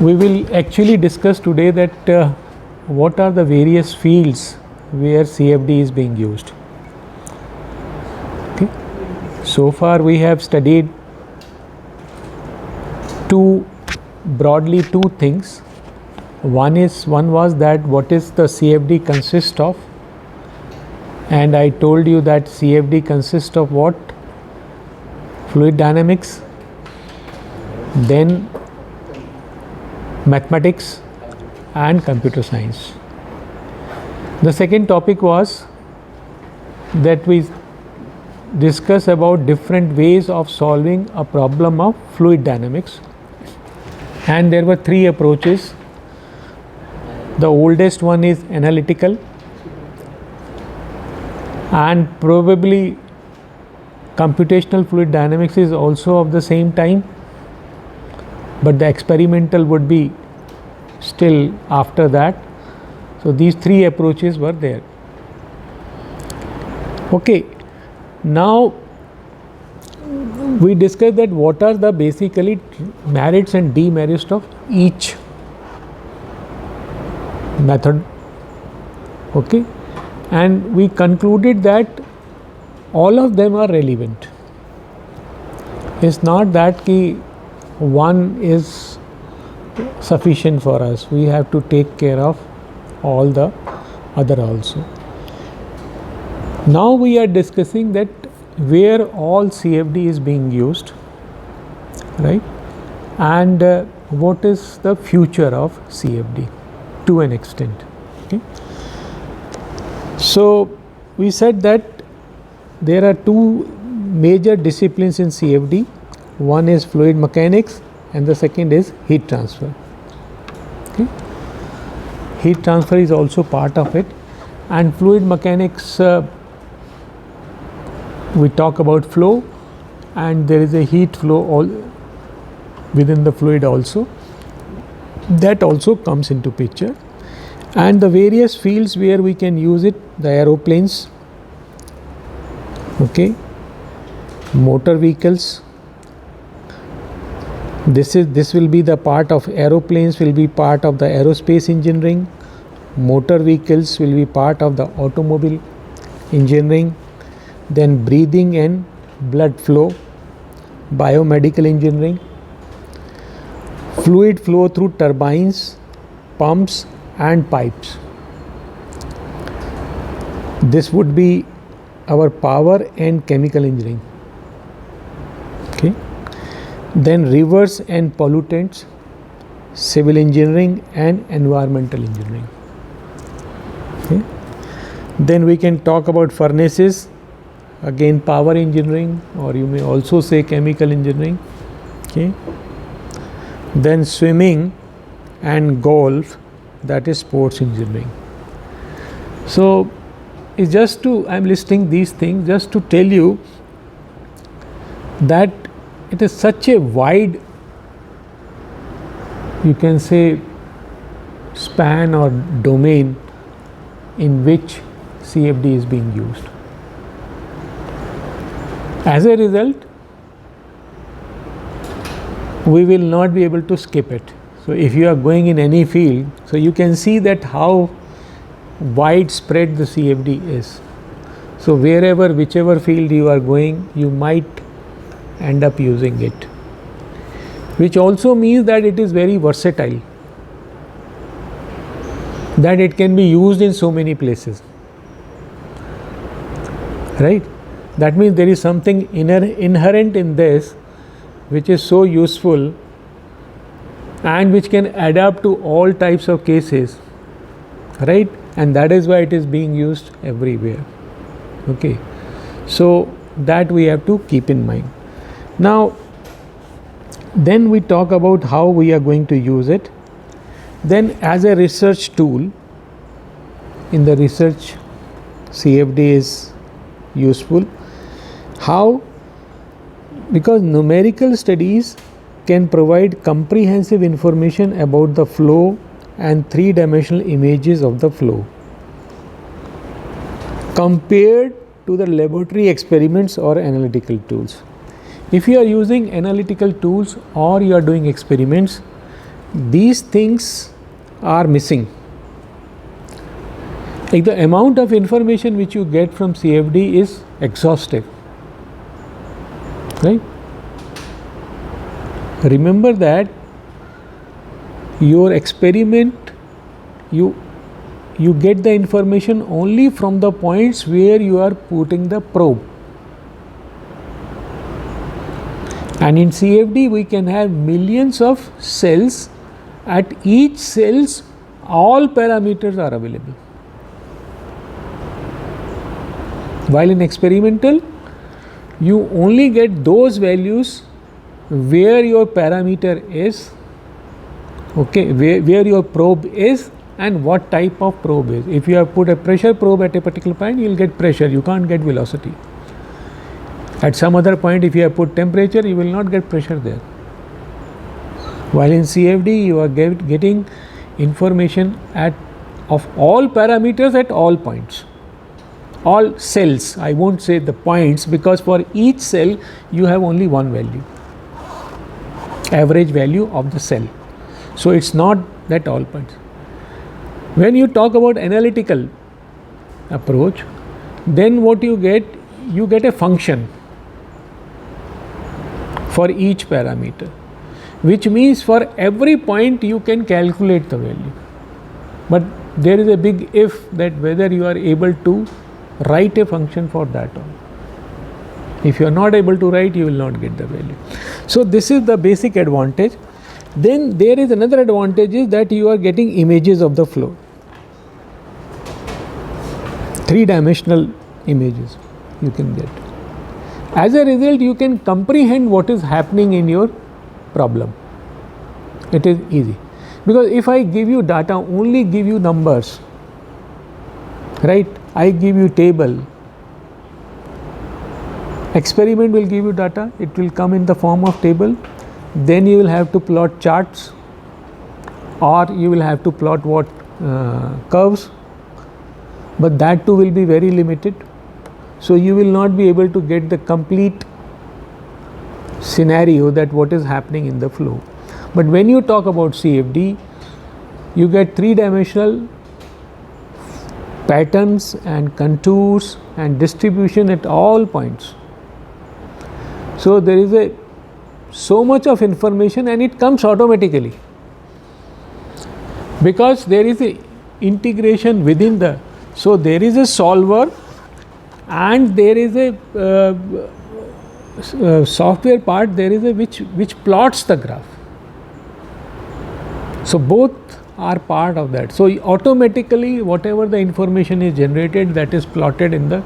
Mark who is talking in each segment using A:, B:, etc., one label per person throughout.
A: We will actually discuss today that what are the various fields where CFD is being used. Okay. So far we have studied broadly two things. One was that what is the CFD consist of, and I told you that CFD consists of what? Fluid dynamics, then mathematics and computer science. The second topic was that we discuss about different ways of solving a problem of fluid dynamics, and there were three approaches. The oldest one is analytical, and probably computational fluid dynamics is also of the same time, but the experimental would be still after that. So these three approaches were there. Okay, now we discussed that what are the basically merits and demerits of each method. Okay, and we concluded that all of them are relevant. It's not that one is sufficient for us. We have to take care of all the other also. Now we are discussing that where all CFD is being used, right? And what is the future of CFD to an extent. Okay. So we said that there are two major disciplines in CFD. One is fluid mechanics and the second is heat transfer. Okay. Heat transfer is also part of it, and fluid mechanics we talk about flow, and there is a heat flow all within the fluid also. That also comes into picture, and the various fields where we can use it: the aeroplanes, okay, motor vehicles. This will be the part of aeroplanes, will be part of the aerospace engineering. Motor vehicles will be part of the automobile engineering. Then breathing and blood flow, biomedical engineering. Fluid flow through turbines, pumps and pipes. This would be our power and chemical engineering. Okay. Then rivers and pollutants, civil engineering and environmental engineering. Okay. Then we can talk about furnaces, again power engineering, or you may also say chemical engineering. Okay. Then swimming and golf, that is sports engineering. So it's just I'm listing these things just to tell you that it is such a wide, you can say, span or domain in which CFD is being used. As a result, we will not be able to skip it. So if you are going in any field, so you can see that how widespread the CFD is. So whichever field you are going, you might end up using it, which also means that it is very versatile, that it can be used in so many places, right? That means there is something inherent in this which is so useful and which can adapt to all types of cases, right? And that is why it is being used everywhere. Okay, so that we have to keep in mind. Now then we talk about how we are going to use it. Then as a research tool, in the research CFD is useful. How? Because numerical studies can provide comprehensive information about the flow and three-dimensional images of the flow compared to the laboratory experiments or analytical tools. If you are using analytical tools or you are doing experiments, these things are missing. Like the amount of information which you get from CFD is exhaustive, right? Remember that your experiment, you get the information only from the points where you are putting the probe. And in CFD we can have millions of cells. At each cells all parameters are available. While in experimental you only get those values where your parameter is, okay, where your probe is and what type of probe is. If you have put a pressure probe at a particular point, you will get pressure, you can't get velocity. At some other point, if you have put temperature, you will not get pressure there. While in CFD you are getting information of all parameters at all points, all cells. I won't say the points, because for each cell you have only one value, average value of the cell. So it's not that all points. When you talk about analytical approach, then what you get a function for each parameter, which means for every point you can calculate the value. But there is a big if, that whether you are able to write a function for that one. If you are not able to write, you will not get the value. So this is the basic advantage. Then there is another advantage, is that you are getting images of the flow, three-dimensional images you can get. As a result, you can comprehend what is happening in your problem. It is easy, because if I give you data, only give you numbers, right? I give you table. Experiment will give you data, it will come in the form of table. Then you will have to plot charts, or you will have to plot curves, but that too will be very limited. So you will not be able to get the complete scenario that what is happening in the flow. But when you talk about CFD, you get three-dimensional patterns and contours and distribution at all points. So there is so much of information, and it comes automatically, because there is a integration within the, so there is a solver and there is a software part, there is a which plots the graph. So both are part of that. So automatically whatever the information is generated, that is plotted in the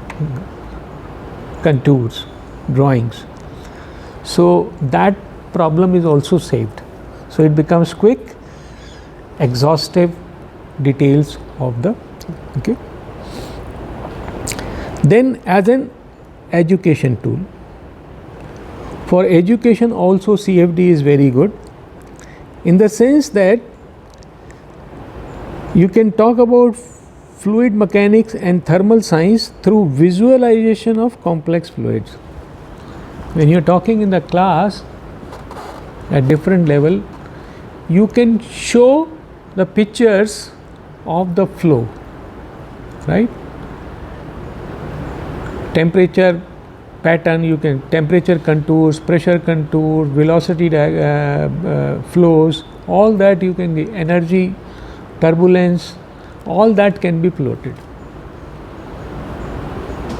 A: contours, drawings. So that problem is also saved. So it becomes quick, exhaustive details of the, okay. Then as an education tool, for education also CFD is very good, in the sense that you can talk about fluid mechanics and thermal science through visualization of complex fluids. When you are talking in the class at different level, you can show the pictures of the flow, right? Temperature pattern, you can temperature contours, pressure contours, velocity flows, all that you can get, energy, turbulence, all that can be plotted,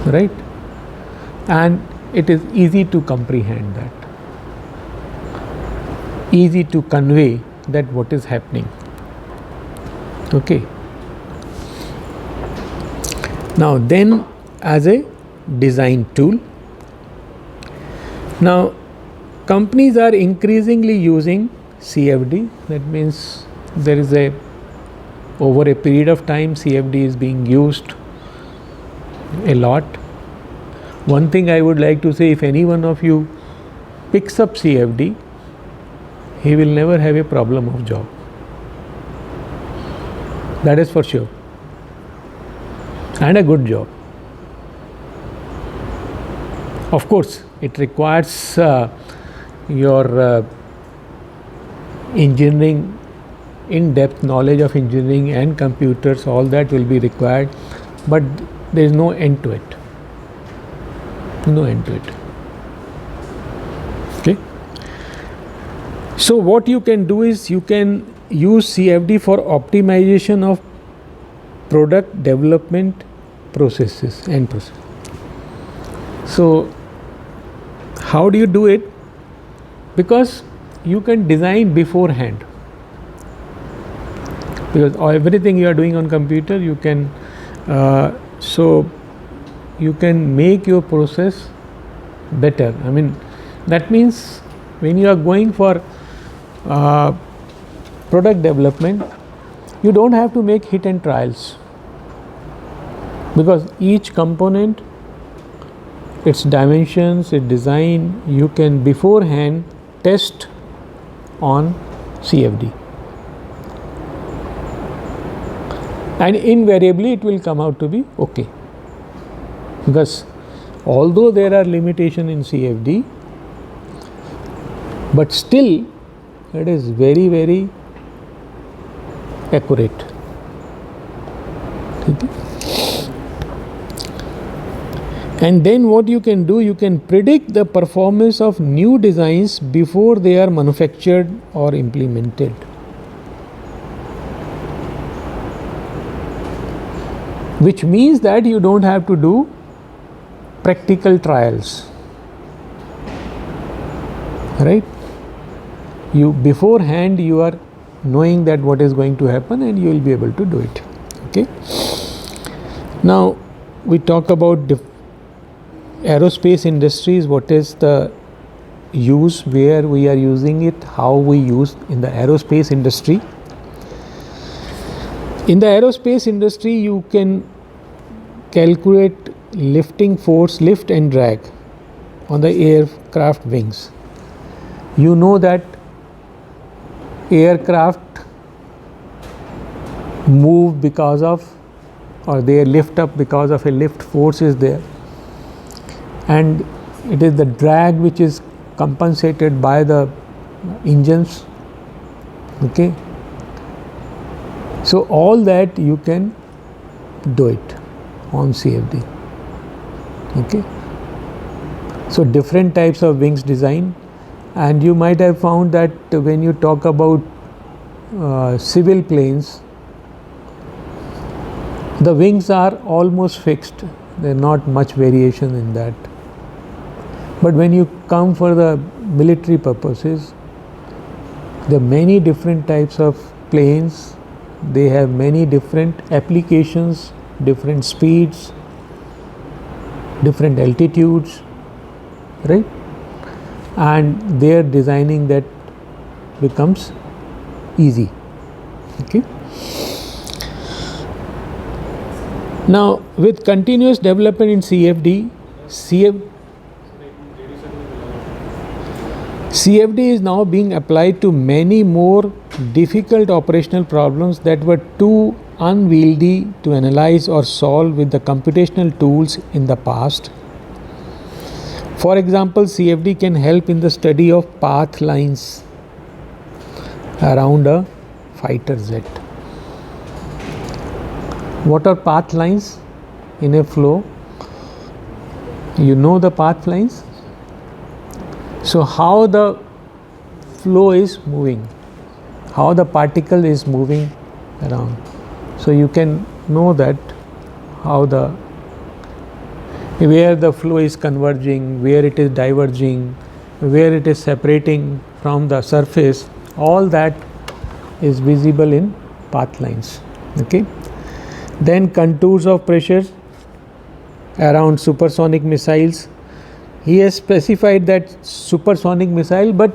A: right? And it is easy to comprehend that, easy to convey that what is happening, okay. Now then, as a design tool, now companies are increasingly using CFD. That means there is over a period of time CFD is being used a lot. One thing I would like to say, if any one of you picks up CFD, he will never have a problem of job. That is for sure, and a good job. Of course, it requires your engineering in-depth knowledge of engineering and computers, all that will be required, but there is no end to it. No end to it. Okay. So what you can do is you can use CFD for optimization of product development processes and process. So how do you do it? Because you can design beforehand, because everything you are doing on computer you can so you can make your process better. I mean, that means when you are going for product development, you don't have to make hit and trials, because each component, its dimensions, its design, you can beforehand test on CFD, and invariably it will come out to be okay, because although there are limitations in CFD, but still it is very, very accurate. Okay. And then what you can do, you can predict the performance of new designs before they are manufactured or implemented. Which means that you don't have to do practical trials, right? You beforehand you are knowing that what is going to happen, and you will be able to do it. Okay. Now we talk about aerospace industries. What is the use, where we are using it, how we use in the aerospace industry. In the aerospace industry, you can calculate lifting force, lift and drag on the aircraft wings. You know that aircraft move because of, or they lift up because of a lift force is there, and it is the drag which is compensated by the engines. Okay. So all that you can do it on CFD. Okay. So different types of wings design, and you might have found that when you talk about civil planes, the wings are almost fixed. There is not much variation in that. But when you come for the military purposes, there are many different types of planes. They have many different applications, different speeds, different altitudes, right? And their designing that becomes easy. Okay. Now with continuous development in CFD is now being applied to many more difficult operational problems that were too unwieldy to analyze or solve with the computational tools in the past. For example, CFD can help in the study of path lines around a fighter jet. What are path lines in a flow? You know the path lines? So how the flow is moving, how the particle is moving around. So you can know that how where the flow is converging, where it is diverging, where it is separating from the surface. All that is visible in path lines. Okay. Then contours of pressure around supersonic missiles. He has specified that supersonic missile, but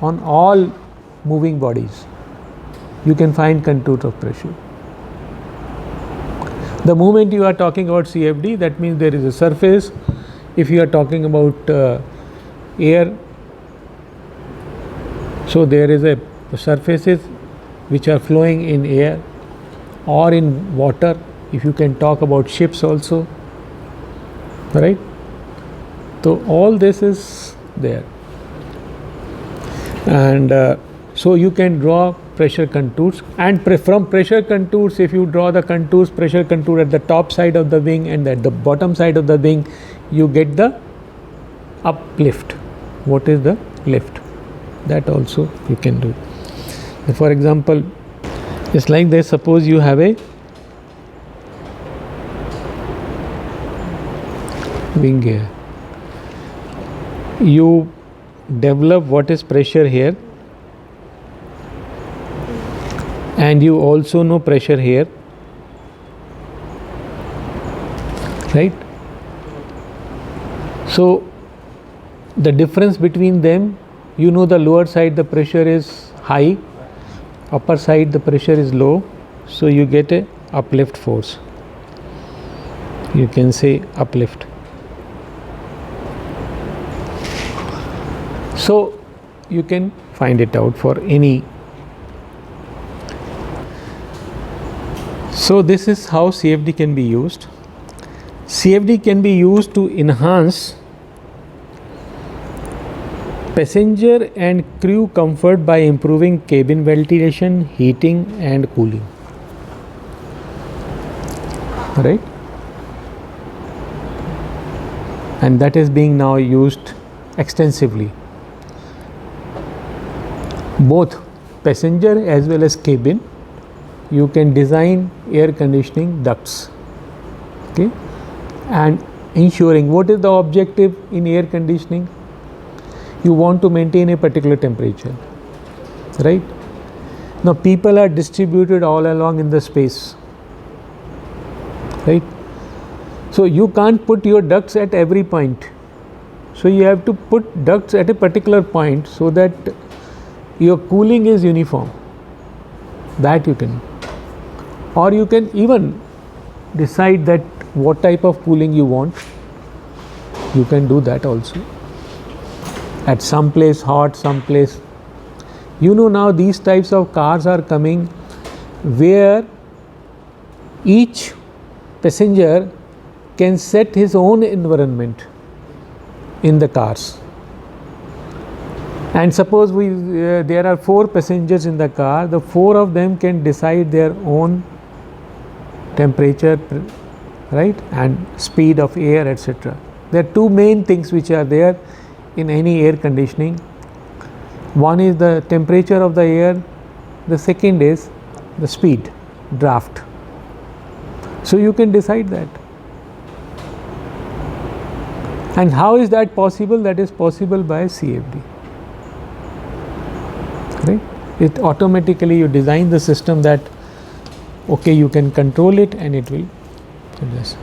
A: on all moving bodies you can find contours of pressure. The moment you are talking about CFD, that means there is a surface. If you are talking about air, so there is a surfaces which are flowing in air or in water. If you can talk about ships also, right? So all this is there. And So you can draw pressure contours, and from pressure contours, if you draw the contours, pressure contour at the top side of the wing and at the bottom side of the wing, you get the uplift. What is the lift? That also you can do. For example, it's like this. Suppose you have a wing here. You develop what is pressure here, and you also know pressure here, right? So the difference between them, you know, the lower side the pressure is high, upper side the pressure is low, so you get a uplift force. You can say uplift. So you can find it out for any. So this is how CFD can be used. CFD can be used to enhance passenger and crew comfort by improving cabin ventilation, heating and cooling. Right? And that is being now used extensively. Both passenger as well as cabin, you can design air conditioning ducts. Okay? And ensuring, what is the objective in air conditioning? You want to maintain a particular temperature, right? Now people are distributed all along in the space, right? So you can't put your ducts at every point. So you have to put ducts at a particular point so that your cooling is uniform. That you can. Or you can even decide that what type of cooling you want. You can do that also. At some place hot, some place. You know, now these types of cars are coming where each passenger can set his own environment in the cars. And suppose there are 4 passengers in the car, the 4 of them can decide their own temperature, right, and speed of air, etc. There are 2 main things which are there in any air conditioning. One is the temperature of the air, the second is the speed, draft. So you can decide that. And how is that possible? That is possible by CFD. Right? It automatically, you design the system that okay, you can control it and it will do this.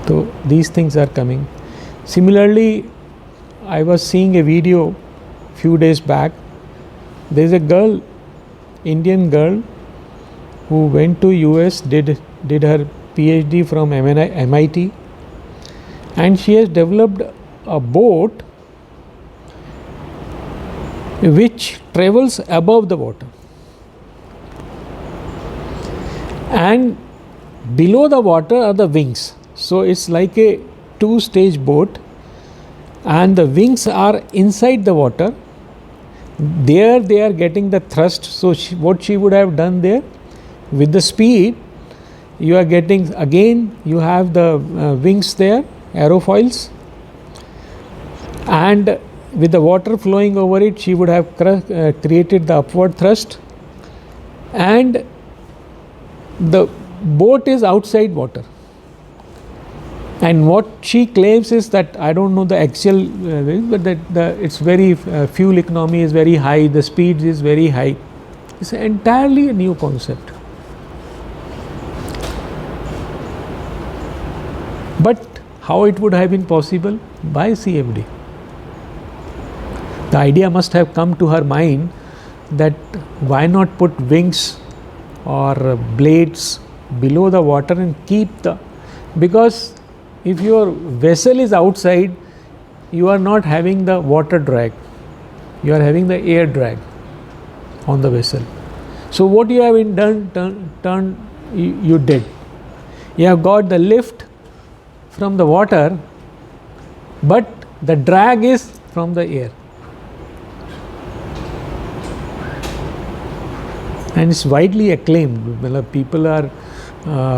A: So these things are coming. Similarly, I was seeing a video few days back. There is a girl, Indian girl, who went to US, did her PhD from MIT, and she has developed a boat which travels above the water, and below the water are the wings. So it's like a 2-stage boat, and the wings are inside the water. There they are getting the thrust. So what she would have done there, with the speed, you are getting, again you have the wings there, aerofoils, and with the water flowing over it, she would have created the upward thrust, and the boat is outside water. And what she claims is that, I don't know the actual but that it's very fuel economy is very high, the speed is very high. It's entirely a new concept. But how it would have been possible? By CFD. The idea must have come to her mind that why not put wings or blades below the water and keep the, because if your vessel is outside, you are not having the water drag, you are having the air drag on the vessel. So what you have done, you did. You have got the lift from the water, but the drag is from the air. and it's widely acclaimed. People are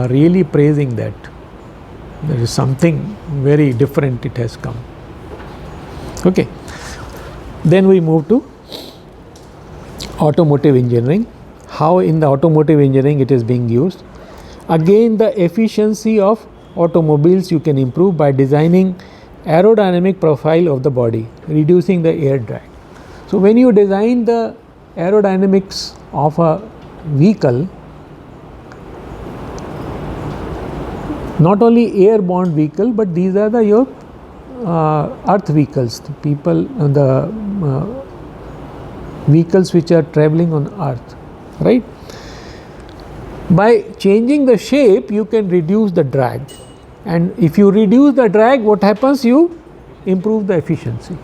A: really praising that. There is something very different it has come. Okay, then we move to automotive engineering. How in the automotive engineering it is being used. Again, the efficiency of automobiles you can improve by designing aerodynamic profile of the body, reducing the air drag. So when you design the aerodynamics of a vehicle, not only airborne vehicle, but these are your earth vehicles, the vehicles which are traveling on earth, right? By changing the shape, you can reduce the drag, and if you reduce the drag, what happens? You improve the efficiency.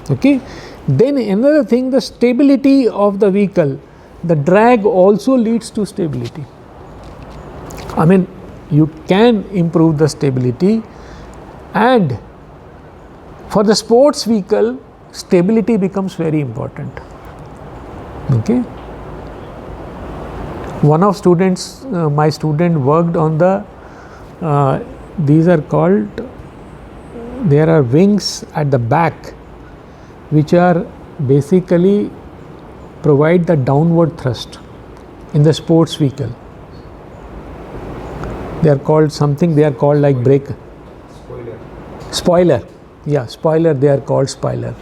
A: Okay. Then another thing, the stability of the vehicle. The drag also leads to stability. I mean, you can improve the stability, and for the sports vehicle, stability becomes very important. Okay. One of students, my student worked on the, these are called, there are wings at the back which are basically provide the downward thrust in the sports vehicle. They are called something, they are called like brake. Spoiler. Yeah, spoiler, they are called spoiler.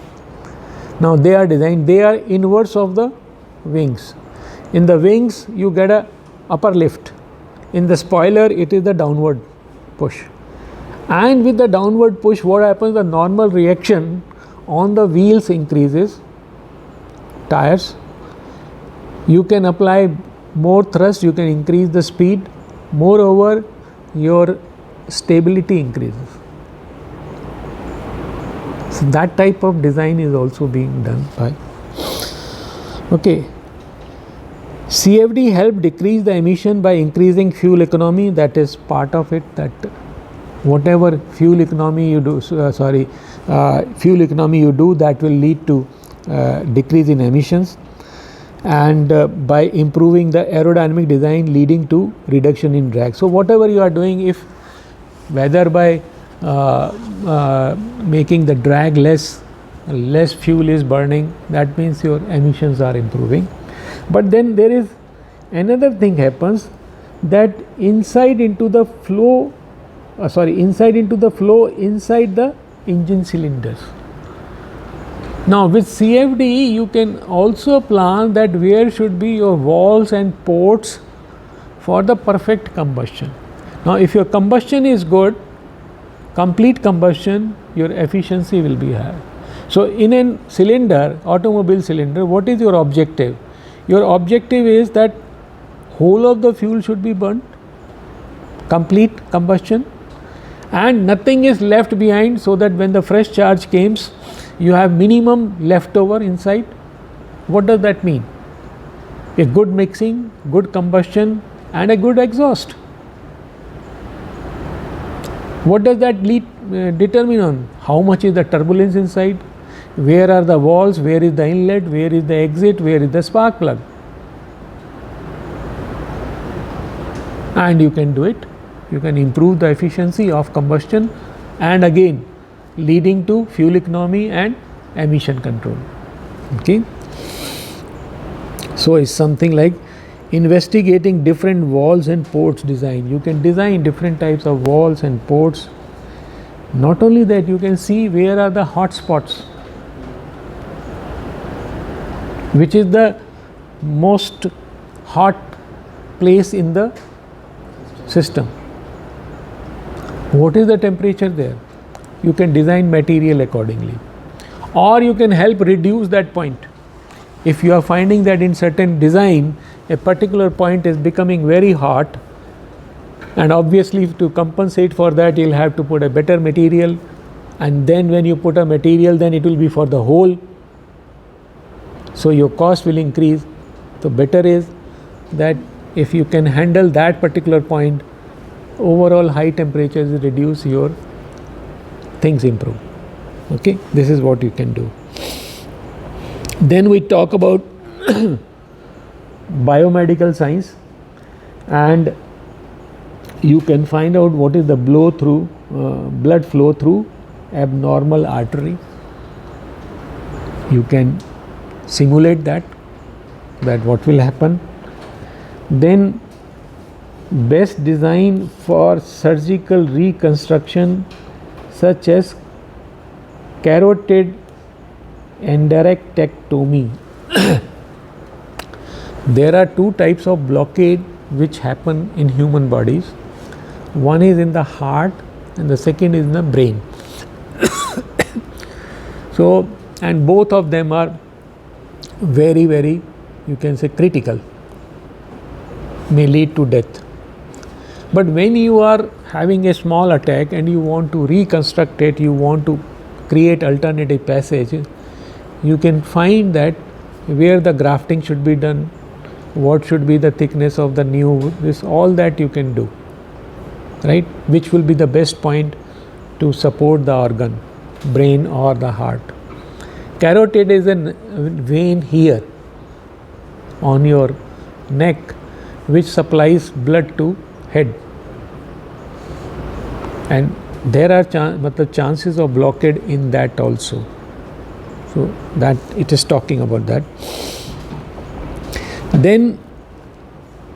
A: Now they are designed, they are inverse of the wings. In the wings, you get a upper lift. In the spoiler, it is the downward push. And with the downward push, what happens? The normal reaction on the wheels increases, tires. You can apply more thrust, you can increase the speed. Moreover, your stability increases. So that type of design is also being done by. Okay. CFD help decrease the emission by increasing fuel economy. That is part of it, that whatever fuel economy you do, fuel economy you do, that will lead to decrease in emissions, and by improving the aerodynamic design leading to reduction in drag. So whatever you are doing, if whether by making the drag less fuel is burning, that means your emissions are improving. But then there is another thing happens, that inside into the flow inside the engine cylinders. Now with CFD you can also plan that where should be your valves and ports for the perfect combustion. Now if your combustion is good, complete combustion, your efficiency will be high. So in a cylinder, automobile cylinder, what is your objective? Your objective is that whole of the fuel should be burnt, complete combustion, and nothing is left behind, so that when the fresh charge comes, you have minimum leftover inside. What does that mean? A good mixing, good combustion, and a good exhaust. What does that determine on? How much is the turbulence inside? Where are the valves? Where is the inlet? Where is the exit? Where is the spark plug? And you can do it. You can improve the efficiency of combustion, and again leading to fuel economy and emission control. Okay. So it's something like investigating different valves and ports design. You can design different types of valves and ports. Not only that, you can see where are the hot spots, which is the most hot place in the system. What is the temperature there? You can design material accordingly, or you can help reduce that point. If you are finding that in certain design a particular point is becoming very hot, and obviously to compensate for that you'll have to put a better material, and then when you put a material, then it will be for the whole, so your cost will increase. So better is that if you can handle that particular point, overall high temperatures reduce, your things improve. Okay, this is what you can do. Then we talk about biomedical science, and you can find out what is the blood flow through abnormal artery. You can simulate that what will happen. Then best design for surgical reconstruction, such as carotid endarterectomy. There are two types of blockade which happen in human bodies. One is in the heart and the second is in the brain. So, and both of them are very, very, you can say, critical, may lead to death. But when you are having a small attack and you want to reconstruct it, you want to create alternative passage, you can find that where the grafting should be done, what should be the thickness of the new, this, all that you can do, right? Which will be the best point to support the organ, brain or the heart. Carotid is a vein here on your neck which supplies blood to head, and there are chances of blockade in that also. So that it is talking about that. Then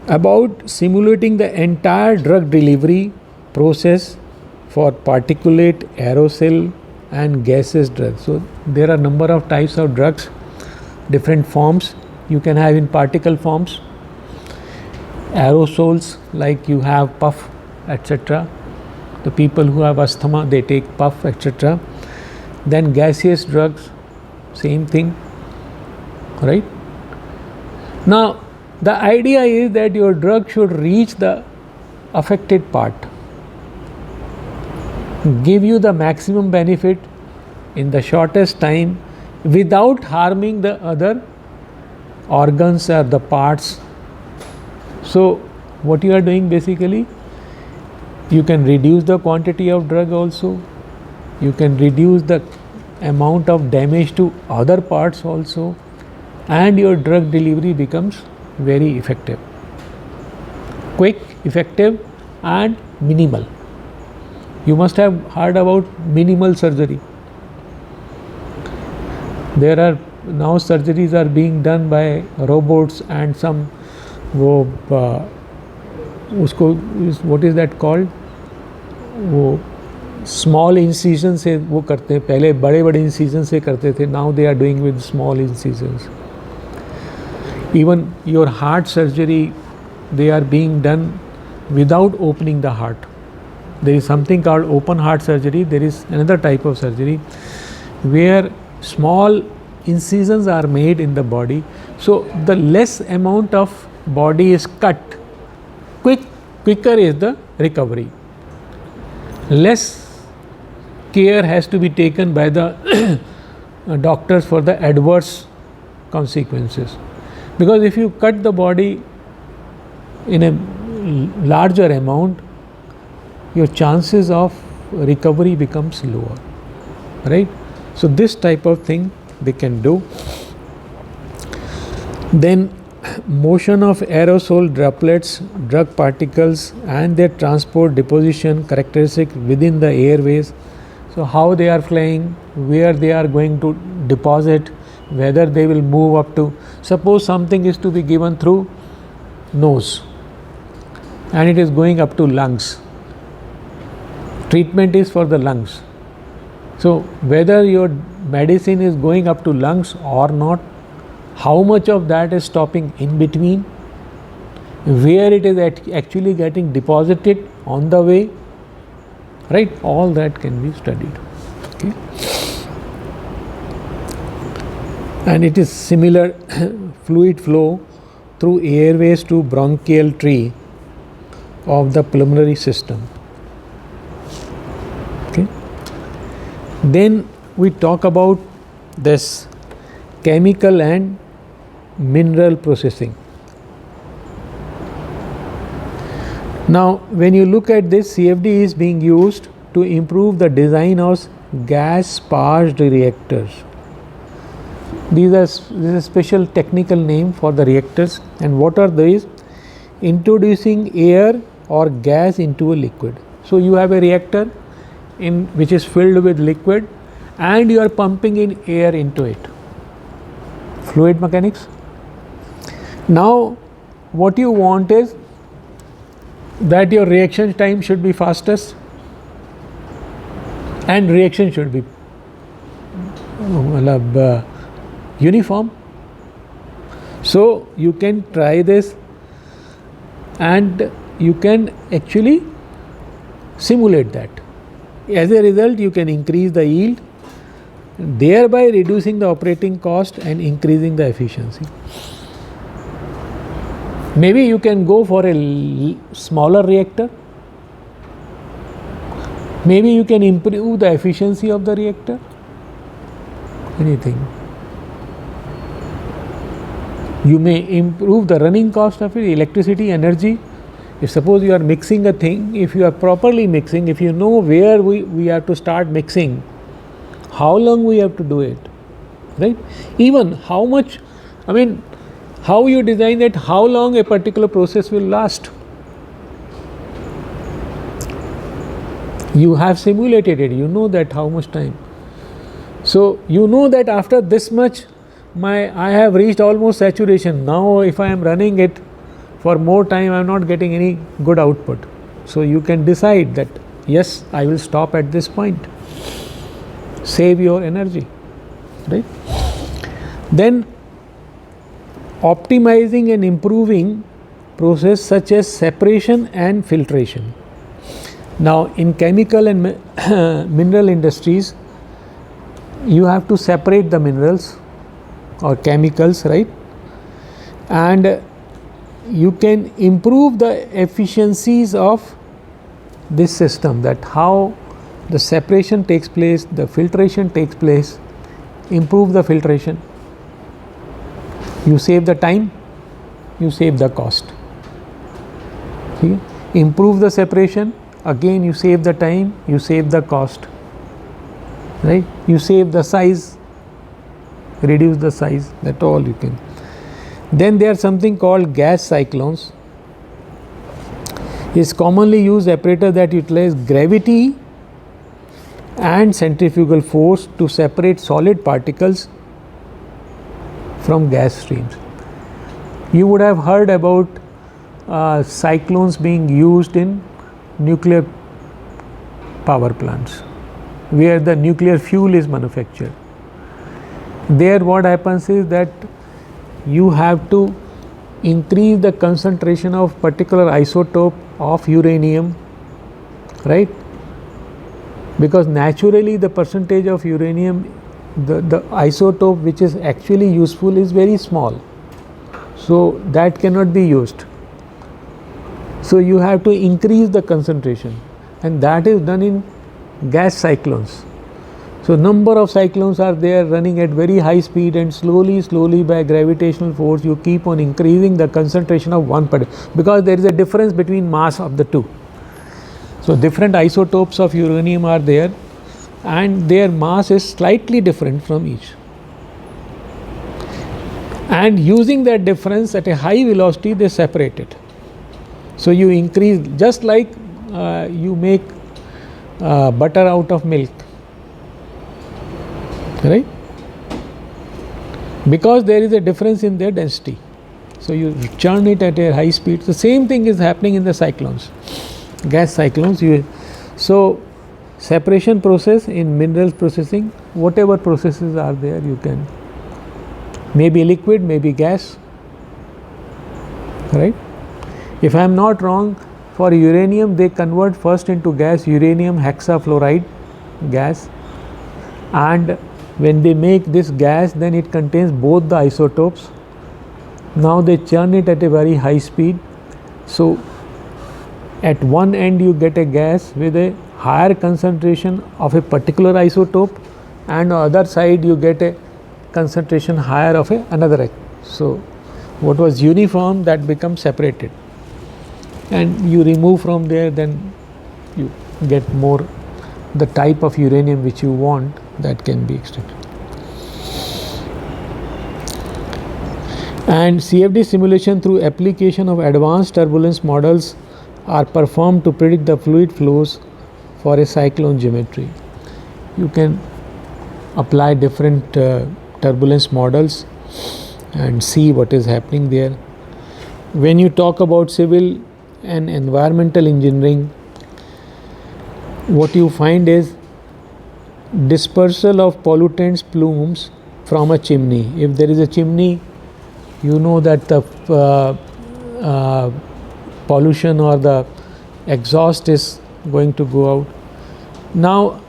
A: about simulating the entire drug delivery process for particulate, aerosol and gaseous drugs. So there are number of types of drugs, different forms you can have in particle forms, aerosols like you have puff, etc. The people who have asthma, they take puff, etc. Then gaseous drugs, same thing, right? Now the idea is that your drug should reach the affected part, give you the maximum benefit in the shortest time without harming the other organs or the parts. So what you are doing basically, you can reduce the quantity of drug also, you can reduce the amount of damage to other parts also, and your drug delivery becomes very effective, quick, effective and minimal. You must have heard about minimal surgery. There are now surgeries are being done by robots and some what is that called, वो small incision से वो करते हैं, पहले बड़े incision से करते थे, now they are doing with small incisions. Even your heart surgery, they are being done without opening the heart. There is something called open heart surgery. There is another type of surgery where small incisions are made in the body. So the less amount of body is cut, quicker is the recovery. Less care has to be taken by the doctors for the adverse consequences. Because if you cut the body in a larger amount, your chances of recovery becomes lower, right? So this type of thing they can do. Then motion of aerosol droplets, drug particles and their transport deposition characteristic within the airways. So how they are flying, where they are going to deposit, whether they will move up to, suppose something is to be given through nose and it is going up to lungs. Treatment is for the lungs. So whether your medicine is going up to lungs or not, how much of that is stopping in between, where it is actually getting deposited on the way, right? All that can be studied. Okay. And it is similar fluid flow through airways to bronchial tree of the pulmonary system. Okay. Then we talk about this chemical and mineral processing. Now when you look at this, CFD is being used to improve the design of gas sparged reactors. This is a special technical name for the reactors. And what are these? Introducing air or gas into a liquid. So you have a reactor in which is filled with liquid and you are pumping in air into it. Fluid mechanics. Now what you want is that your reaction time should be fastest and reaction should be uniform. So you can try this and you can actually simulate that. As a result, you can increase the yield, thereby reducing the operating cost and increasing the efficiency. Maybe you can go for a smaller reactor. Maybe you can improve the efficiency of the reactor. Anything. You may improve the running cost of it, electricity, energy. If suppose you are mixing a thing, if you are properly mixing, if you know where we have to start mixing, how long we have to do it, right? Even how much, how you design it, how long a particular process will last. You have simulated it, you know that how much time. So you know that after this much, I have reached almost saturation. Now if I am running it for more time, I am not getting any good output. So you can decide that yes, I will stop at this point. Save your energy, right? Then optimizing and improving process such as separation and filtration. Now in chemical and mineral industries, you have to separate the minerals or chemicals, right? And you can improve the efficiencies of this system, that how the separation takes place, the filtration takes place. Improve the filtration. You save the time, you save the cost. See? Improve the separation, again you save the time, you save the cost. Right? You save the size, reduce the size, that's all you can. Then there is something called gas cyclones. Is commonly used apparatus that utilize gravity and centrifugal force to separate solid particles from gas streams. You would have heard about cyclones being used in nuclear power plants, where the nuclear fuel is manufactured. There what happens is that you have to increase the concentration of particular isotope of uranium, right? Because naturally the percentage of uranium, the isotope which is actually useful is very small. So that cannot be used. So you have to increase the concentration, and that is done in gas cyclones. So number of cyclones are there running at very high speed, and slowly by gravitational force you keep on increasing the concentration of one particle, because there is a difference between mass of the two. So different isotopes of uranium are there and their mass is slightly different from each. And using that difference at a high velocity they separate it. So you increase, just like you make butter out of milk, right? Because there is a difference in their density. So you churn it at a high speed. The same thing is happening in the cyclones, gas cyclones. So separation process in minerals processing, whatever processes are there, you can, maybe liquid, maybe gas, right? If I am not wrong, for uranium they convert first into gas, uranium hexafluoride gas, and when they make this gas, then it contains both the isotopes. Now they churn it at a very high speed. So at one end you get a gas with a higher concentration of a particular isotope, and on the other side you get a concentration higher of another. So what was uniform, that becomes separated, and you remove from there, then you get more the type of uranium which you want, that can be extracted. And CFD simulation through application of advanced turbulence models are performed to predict the fluid flows for a cyclone geometry. You can apply different turbulence models and see what is happening there. When you talk about civil and environmental engineering, what you find is dispersal of pollutants plumes from a chimney. If there is a chimney, you know that the pollution or the exhaust is going to go out. Now,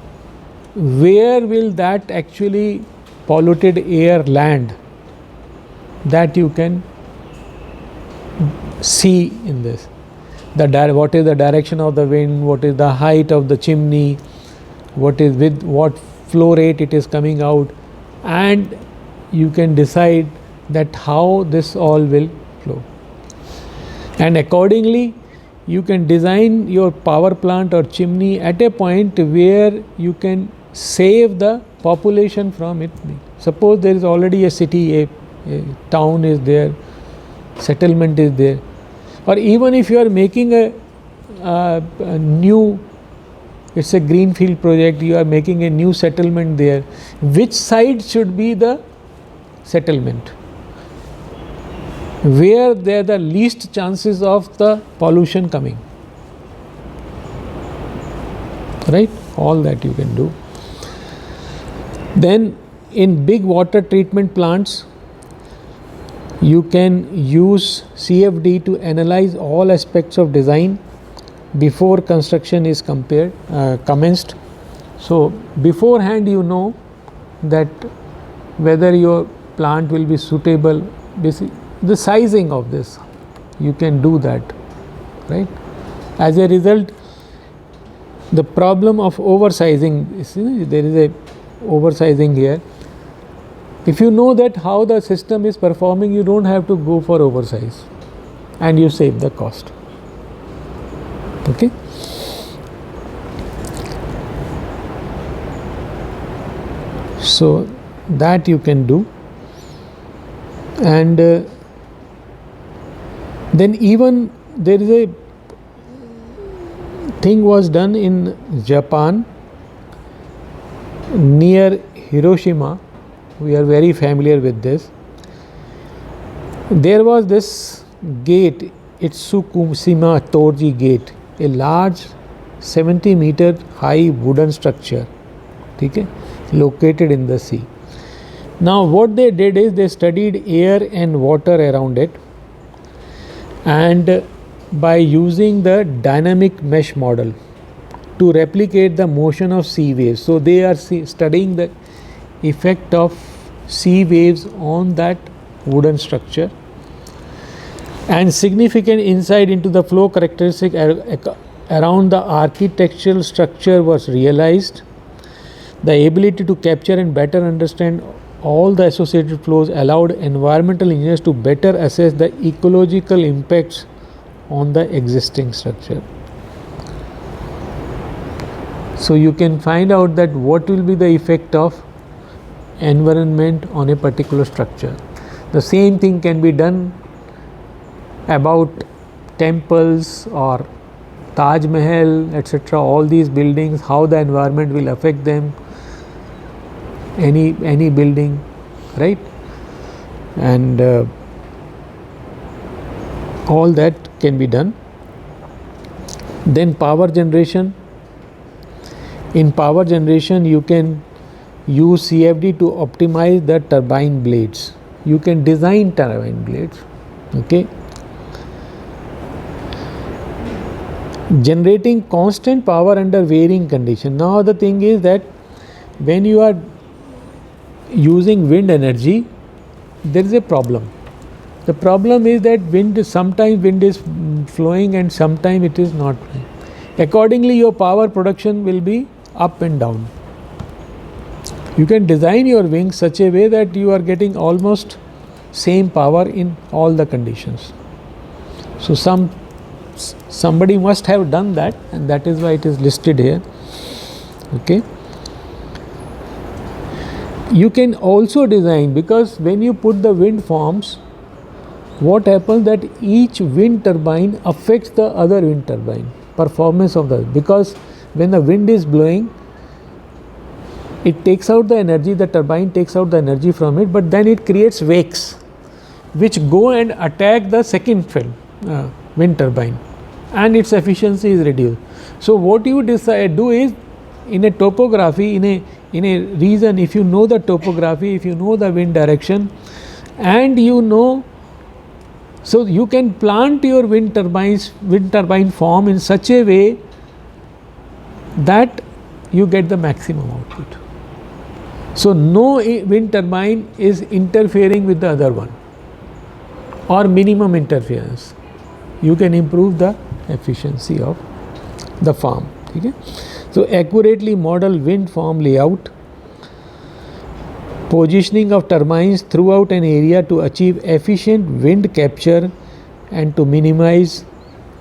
A: where will that actually polluted air land? That you can see in this. What is the direction of the wind, what is the height of the chimney, what is with what flow rate it is coming out, and you can decide that how this all will flow. And accordingly, you can design your power plant or chimney at a point where you can save the population from it. Suppose there is already a city, a town is there, settlement is there, or even if you are making a new, it's a greenfield project, you are making a new settlement there, which side should be the settlement? Where there are the least chances of the pollution coming, right? All that you can do. Then in big water treatment plants, you can use CFD to analyze all aspects of design before construction is commenced. So beforehand you know that whether your plant will be suitable, the sizing of this, you can do that, right? As a result, the problem of oversizing, there is a oversizing here. If you know that how the system is performing, you don't have to go for oversize and you save the cost. Okay. So that you can do. And then even there is a thing was done in Japan near Hiroshima. We are very familiar with this. There was this gate, Itsukushima Torii Gate, a large 70-meter high wooden structure, okay, located in the sea. Now what they did is they studied air and water around it, and by using the dynamic mesh model to replicate the motion of sea waves. So they are studying the effect of sea waves on that wooden structure, and significant insight into the flow characteristic around the architectural structure was realized. The ability to capture and better understand all the associated flows allowed environmental engineers to better assess the ecological impacts on the existing structure. So you can find out that what will be the effect of environment on a particular structure. The same thing can be done about temples or Taj Mahal, etc. All these buildings, how the environment will affect them, any building, right? And all that can be done. Then power generation. In power generation, you can use CFD to optimize the turbine blades. You can design turbine blades, okay? Generating constant power under varying condition. Now the thing is that when you are using wind energy, there is a problem. The problem is that sometimes wind is flowing and sometimes it is not flowing. Accordingly, your power production will be up and down. You can design your wings such a way that you are getting almost same power in all the conditions. So somebody must have done that, and that is why it is listed here. Okay. You can also design, because when you put the wind farms, what happens that each wind turbine affects the other wind turbine performance of the, because when the wind is blowing, it takes out the energy, the turbine takes out the energy from it, but then it creates wakes which go and attack the second wind turbine, and its efficiency is reduced. So what you do is, in a topography, in a region, if you know the topography, if you know the wind direction, and you know, so you can plant your wind turbine farm in such a way that you get the maximum output. So no wind turbine is interfering with the other one, or minimum interference. You can improve the efficiency of the farm. Okay? So accurately model wind farm layout, positioning of turbines throughout an area to achieve efficient wind capture and to minimize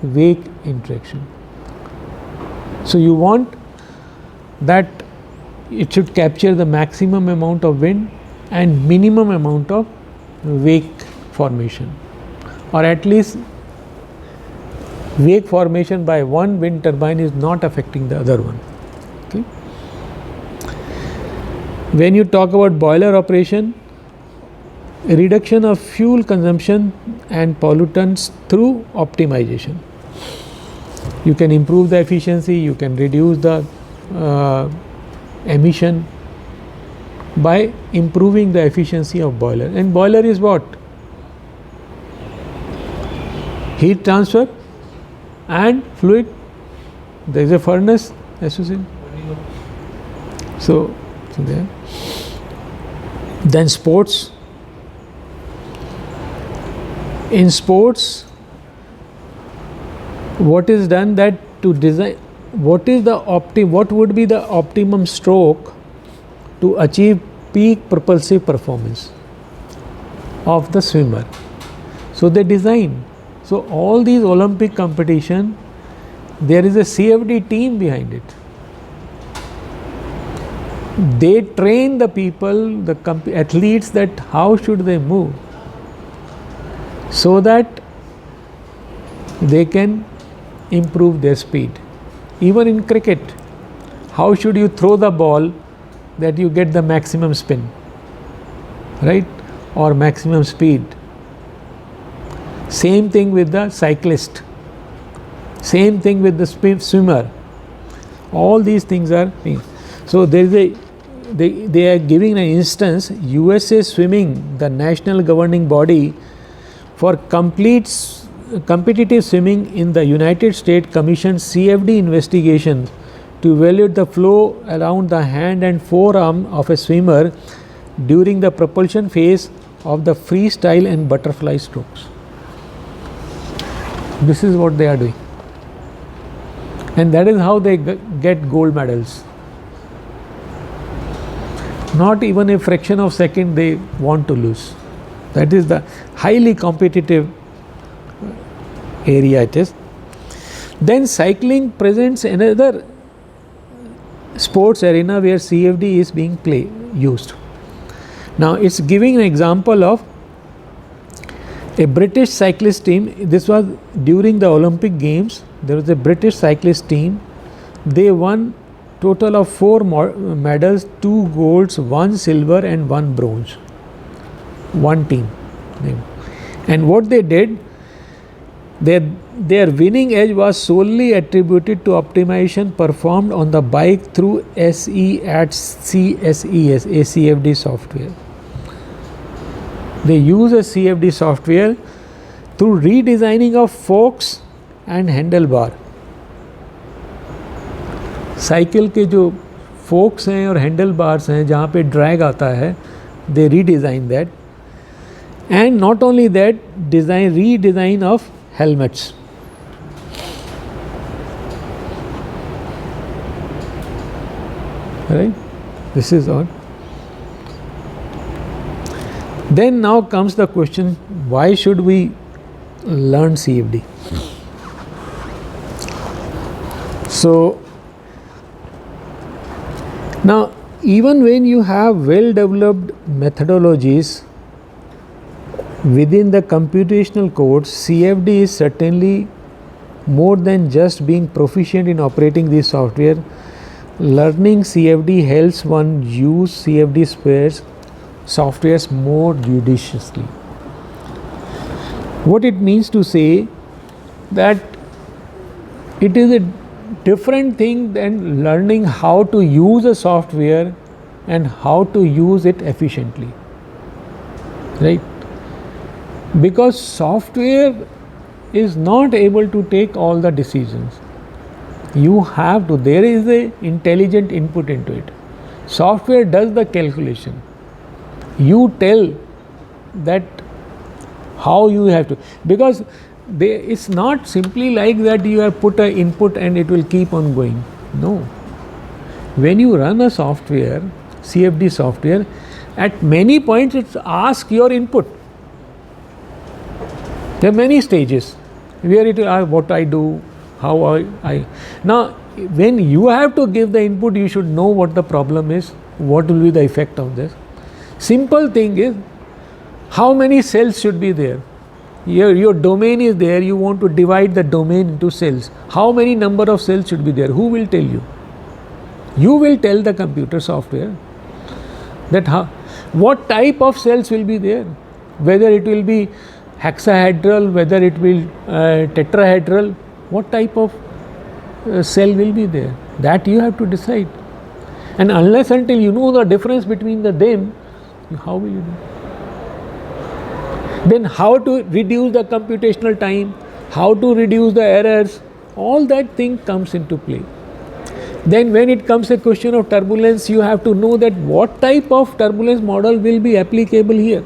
A: wake interaction. So you want that it should capture the maximum amount of wind and minimum amount of wake formation, or at least wake formation by one wind turbine is not affecting the other one. Okay. When you talk about boiler operation, reduction of fuel consumption and pollutants through optimization. You can improve the efficiency, you can reduce the emission by improving the efficiency of boiler. And boiler is what? Heat transfer and fluid. There is a furnace associated. So there. Then sports. In sports, what is done that to design, what would be the optimum stroke to achieve peak propulsive performance of the swimmer. So they design. So all these Olympic competition, there is a CFD team behind it. They train the people, the athletes, that how should they move so that they can improve their speed. Even in cricket, how should you throw the ball that you get the maximum spin, right, or maximum speed. Same thing with the cyclist, same thing with the swimmer. All these things are things. So there is they are giving an instance. USA Swimming, the national governing body for competitive swimming in the United States, commissioned CFD investigations to evaluate the flow around the hand and forearm of a swimmer during the propulsion phase of the freestyle and butterfly strokes. This is what they are doing, and that is how they get gold medals. Not even a fraction of second they want to lose. That is the highly competitive area it is. Then cycling presents another sports arena where CFD is being used. Now it's giving an example of a British cyclist team. This was during the Olympic Games. There was a British cyclist team. They won total of 4 medals, 2 golds, 1 silver and 1 bronze. One team. And what they did, their winning edge was solely attributed to optimization performed on the bike through SE at CSES, a CFD software. They use a CFD software through redesigning of forks and handlebar. Cycle के जो focus हैं और handle bars हैं जहाँ पे drag आता है, they redesign that. And not only that, redesign of helmets. Right? This is all. Then now comes the question, why should we learn CFD? So now even when you have well developed methodologies within the computational codes, CFD is certainly more than just being proficient in operating this software. Learning CFD helps one use CFD softwares more judiciously. What it means to say that it is a different thing than learning how to use a software and how to use it efficiently, right? Because software is not able to take all the decisions. You have to, there is a intelligent input into it. Software does the calculation. You tell that how you have to, because it's not simply like that you have put an input and it will keep on going. No. When you run a software, CFD software, at many points it asks your input. There are many stages where it what I do, how I. Now, when you have to give the input, you should know what the problem is, what will be the effect of this. Simple thing is, how many cells should be there? Your domain is there, you want to divide the domain into cells. How many number of cells should be there? Who will tell you? You will tell the computer software that what type of cells will be there, whether it will be hexahedral, whether it will tetrahedral, what type of cell will be there, that you have to decide. And unless until you know the difference between them, how will you do? Then how to reduce the computational time, how to reduce the errors, all that thing comes into play. Then when it comes a question of turbulence, you have to know that what type of turbulence model will be applicable here.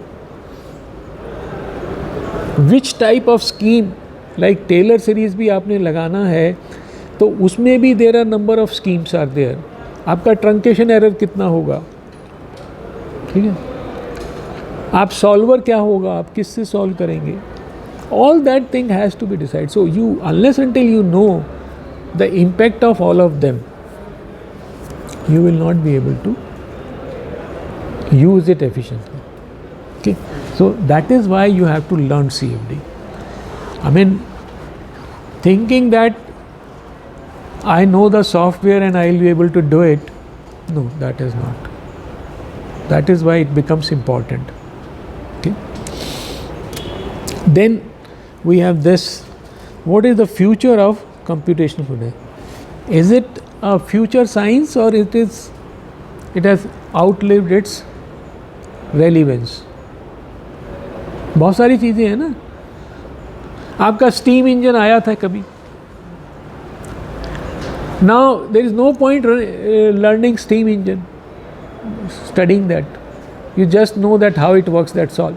A: Which type of scheme, like Taylor series भी आपने लगाना है, तो उसमें भी there are number of schemes are there. आपका truncation error कितना होगा, ठीक है? आप solver क्या होगा, आप किससे solve करेंगे? All that thing has to be decided. So you, unless until you know the impact of all of them, you will not be able to use it efficiently. Okay, so that is why you have to learn CFD. I mean, thinking that I know the software and I will be able to do it, no, that is not. That is why it becomes important. Okay. Then we have this. What is the future of computational today? Is it a future science or it has outlived its relevance? बहुत सारी चीज़ें हैं ना. आपका steam engine आया था कभी. Now there is no point learning steam engine, studying that. You just know that how it works, that's all.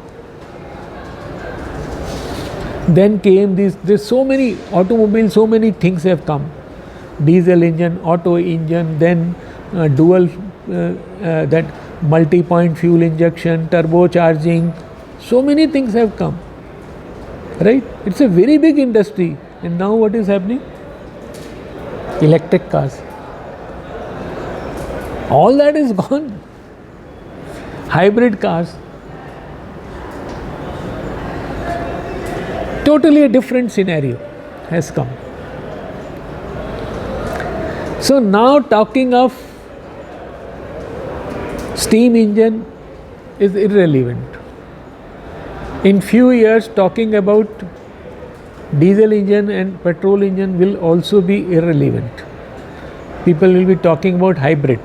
A: Then came there's so many automobiles, so many things have come. Diesel engine, auto engine, then dual, that multi-point fuel injection, turbocharging, so many things have come, right? It's a very big industry. And now what is happening? Electric cars. All that is gone. Hybrid cars. Totally a different scenario has come. So now talking of steam engine is irrelevant. In few years, talking about diesel engine and petrol engine will also be irrelevant. People will be talking about hybrid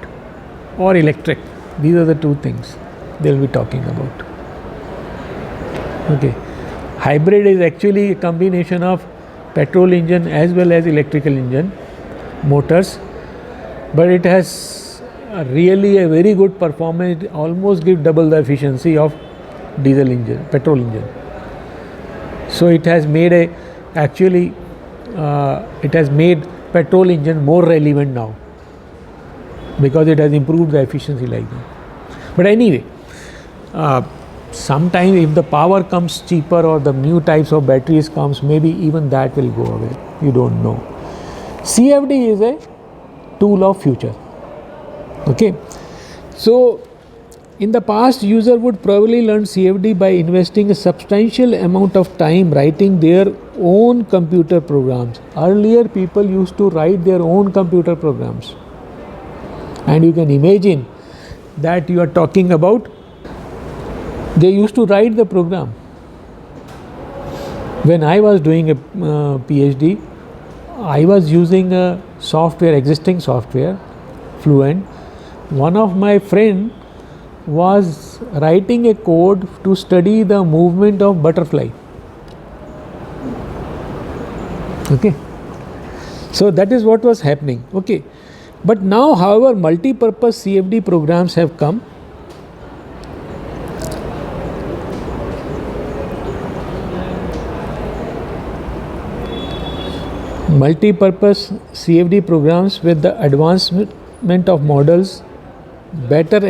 A: or electric. These are the two things they will be talking about. Okay. Hybrid is actually a combination of petrol engine as well as electrical engine motors, but it has really a very good performance. It almost gives double the efficiency of diesel engine, petrol engine. So it has made it has made petrol engine more relevant now because it has improved the efficiency like that. But anyway, sometime if the power comes cheaper or the new types of batteries comes, maybe even that will go away. You don't know. CFD is a tool of future. Okay. So in the past, user would probably learn CFD by investing a substantial amount of time writing their own computer programs. Earlier, people used to write their own computer programs. And you can imagine that you are talking about, they used to write the program. When I was doing a PhD, I was using a software, existing software, Fluent. One of my friend was writing a code to study the movement of butterfly. Okay, so that is what was happening. Okay, but now, however, multi-purpose CFD programs have come. Multi-purpose CFD programs with the advancement of models, better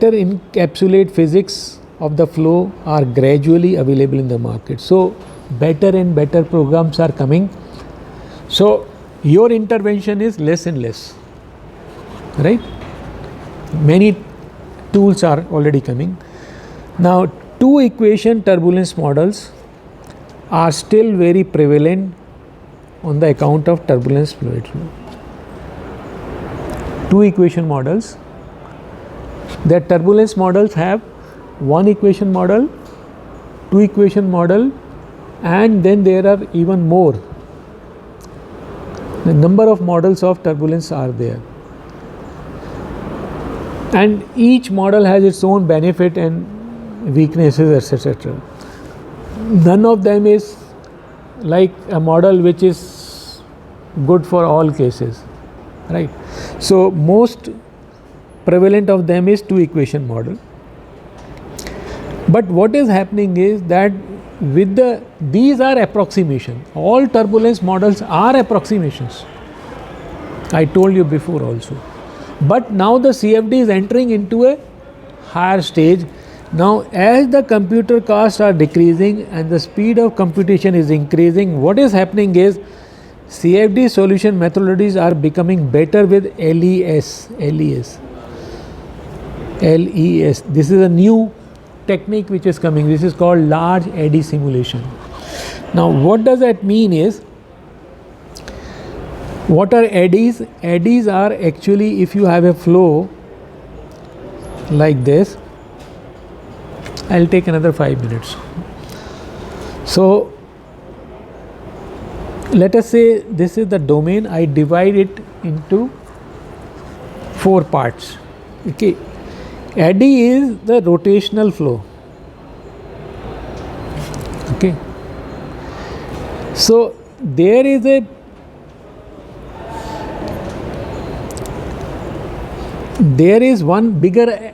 A: encapsulate physics of the flow are gradually available in the market. So better and better programs are coming. So your intervention is less and less, right? Many tools are already coming. Now, two equation turbulence models are still very prevalent on the account of turbulence fluid flow. Two equation models. The turbulence models have one equation model, two equation model, and then there are even more. The number of models of turbulence are there. And each model has its own benefit and weaknesses, etc. None of them is like a model which is good for all cases, right? So most prevalent of them is two equation model. But what is happening is that with these are approximation. All turbulence models are approximations. I told you before also. But now the CFD is entering into a higher stage. Now, as the computer costs are decreasing and the speed of computation is increasing, what is happening is CFD solution methodologies are becoming better with LES. This is a new technique which is coming. This is called large eddy simulation. Now, what does that mean is, what are eddies? Eddies are actually, if you have a flow like this, I'll take another 5 minutes. So, let us say this is the domain. I divide it into 4 parts. Okay, eddy is the rotational flow. Okay, so there is one bigger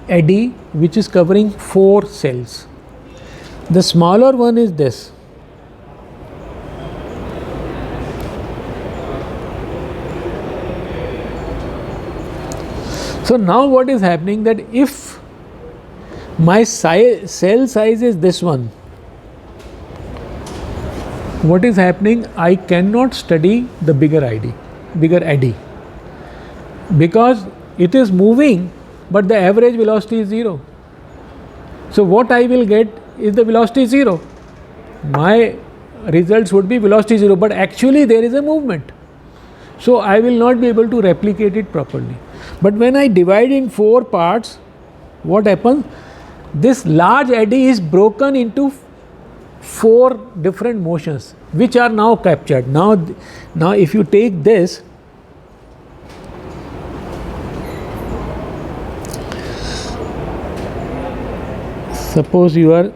A: eddy which is covering 4 cells. The smaller one is this. So now what is happening, that if my cell size is this one, what is happening, I cannot study the bigger eddy, because it is moving but the average velocity is 0. So what I will get is the velocity 0. My results would be velocity 0, but actually there is a movement. So I will not be able to replicate it properly. But when I divide in 4 parts, what happens? This large eddy is broken into 4 different motions which are now captured. Now if you take this, suppose you are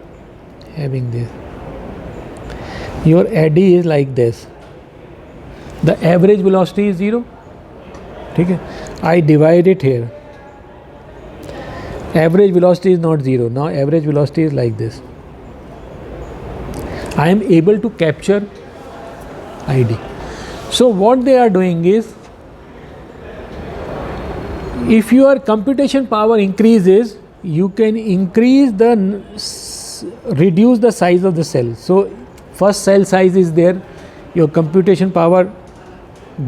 A: having this, your eddy is like this, the average velocity is 0. Okay? I divide it here, average velocity is not 0, now average velocity is like this. I am able to capture ID. So what they are doing is, if your computation power increases, you can reduce the size of the cell. So first cell size is there, your computation power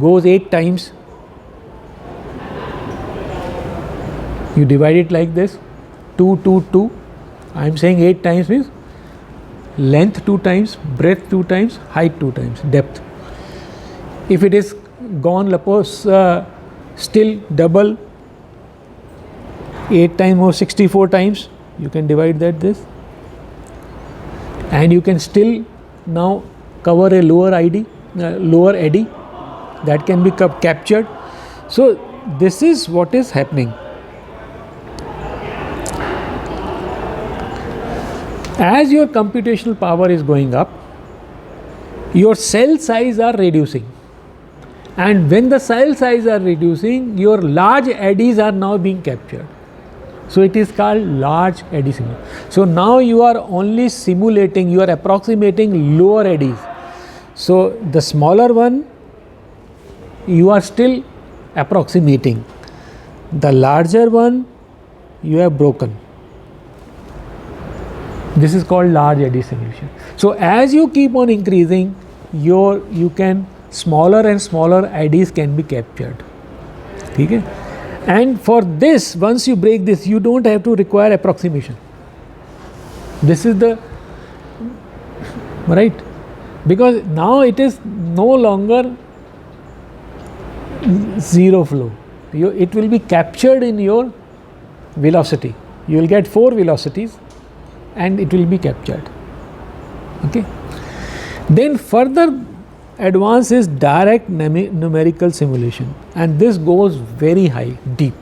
A: goes 8 times, you divide it like this, 2, 2, 2. I am saying 8 times means length 2 times, breadth 2 times, height 2 times, depth. If it is gone, suppose still double, 8 times or 64 times, you can divide that this, and you can still now cover a lower eddy that can be captured. So this is what is happening. As your computational power is going up, your cell size are reducing, and when the cell size are reducing, your large eddies are now being captured. So it is called large eddy simulation. So now you are only simulating, you are approximating lower eddies. So the smaller one you are still approximating, the larger one you have broken. This is called large eddy simulation. So as you keep on increasing, you can smaller and smaller eddies can be captured. Okay? And for this, once you break this, you don't have to require approximation. This is the right, because now it is no longer zero flow. It will be captured in your velocity. You will get 4 velocities and it will be captured. Okay. Then further advance is direct numerical simulation, and this goes very high, deep,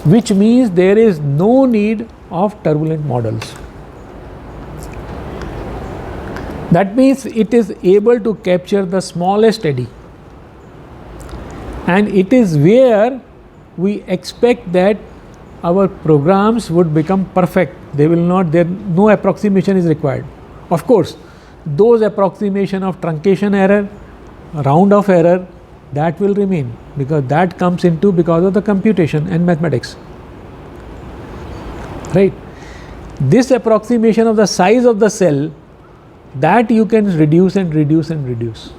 A: which means there is no need of turbulent models. That means it is able to capture the smallest eddy, and it is where we expect that our programs would become perfect. They will not, no approximation is required. Of course, those approximation of truncation error, round off error, that will remain, because that comes into because of the computation and mathematics. Right? This approximation of the size of the cell, that you can reduce and reduce and reduce.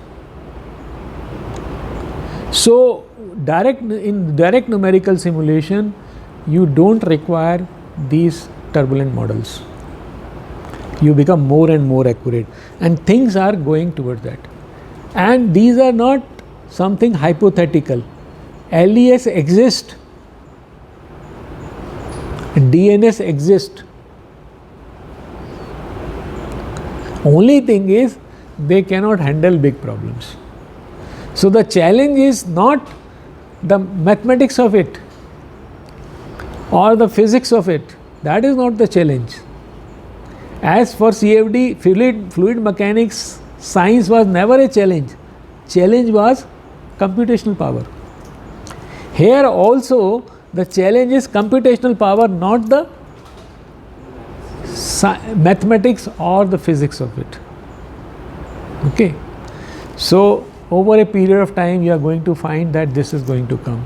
A: So in direct numerical simulation, you don't require these turbulent models. You become more and more accurate, and things are going towards that. And these are not something hypothetical. LES exists, DNS exists. Only thing is they cannot handle big problems. So the challenge is not the mathematics of it or the physics of it. That is not the challenge. As for CFD, fluid mechanics, science was never a challenge. Challenge was computational power. Here also the challenge is computational power, not the mathematics or the physics of it. Okay. So over a period of time you are going to find that this is going to come,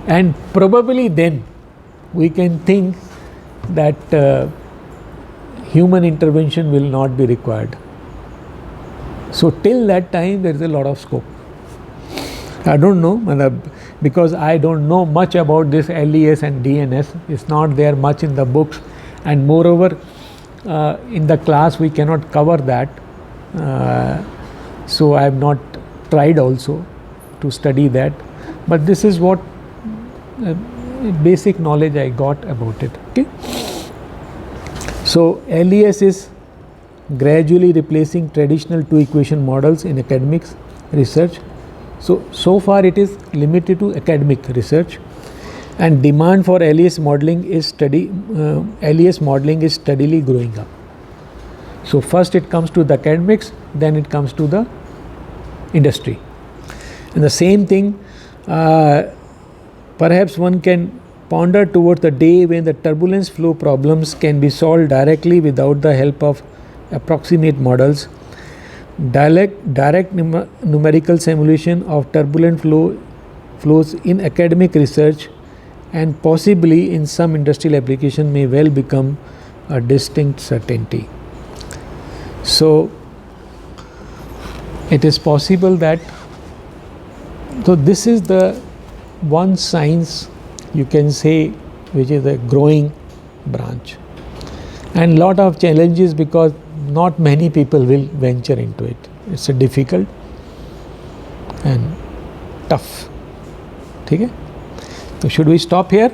A: and probably then we can think that human intervention will not be required. So till that time there is a lot of scope. I don't know, because I don't know much about this LES and DNS. It's not there much in the books, and moreover in the class we cannot cover that. So I have not tried also to study that, but this is what basic knowledge I got about it. Okay. So LES is gradually replacing traditional 2 equation models in academics research. So far it is limited to academic research, and demand for LES modeling is steadily growing up. So first it comes to the academics, then it comes to the industry. And the same thing, perhaps one can ponder towards the day when the turbulence flow problems can be solved directly without the help of approximate models. Direct numerical simulation of turbulent flows in academic research and possibly in some industrial application may well become a distinct certainty. So it is possible that So this is the one science you can say which is a growing branch, and lot of challenges because not many people will venture into it. It's a difficult and tough. ठीक है, तो should we stop here?